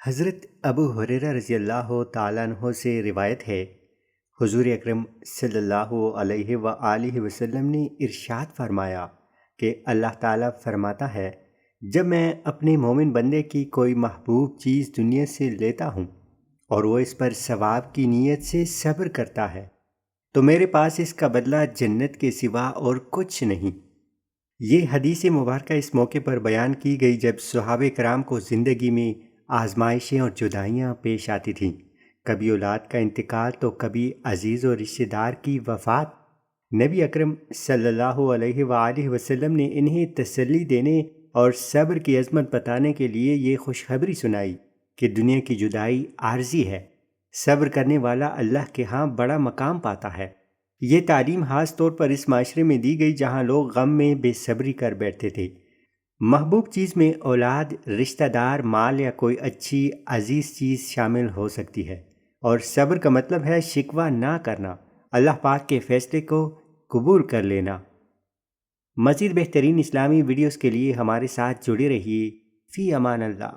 حضرت ابو ہریرہ رضی اللہ تعالیٰ عنہ سے روایت ہے، حضور اکرم صلی اللہ علیہ وآلہ وسلم نے ارشاد فرمایا کہ اللہ تعالیٰ فرماتا ہے، جب میں اپنے مومن بندے کی کوئی محبوب چیز دنیا سے لیتا ہوں اور وہ اس پر ثواب کی نیت سے صبر کرتا ہے تو میرے پاس اس کا بدلہ جنت کے سوا اور کچھ نہیں۔ یہ حدیث مبارکہ اس موقع پر بیان کی گئی جب صحابہ کرام کو زندگی میں آزمائشیں اور جدائیاں پیش آتی تھیں، کبھی اولاد کا انتقال تو کبھی عزیز و رشتہ دار کی وفات۔ نبی اکرم صلی اللہ علیہ وآلہ وسلم نے انہیں تسلی دینے اور صبر کی عظمت بتانے کے لیے یہ خوشخبری سنائی کہ دنیا کی جدائی عارضی ہے، صبر کرنے والا اللہ کے ہاں بڑا مقام پاتا ہے۔ یہ تعلیم خاص طور پر اس معاشرے میں دی گئی جہاں لوگ غم میں بے صبری کر بیٹھتے تھے۔ محبوب چیز میں اولاد، رشتہ دار، مال یا کوئی اچھی عزیز چیز شامل ہو سکتی ہے، اور صبر کا مطلب ہے شکوہ نہ کرنا، اللہ پاک کے فیصلے کو قبول کر لینا۔ مزید بہترین اسلامی ویڈیوز کے لیے ہمارے ساتھ جڑے رہیے۔ فی امان اللہ۔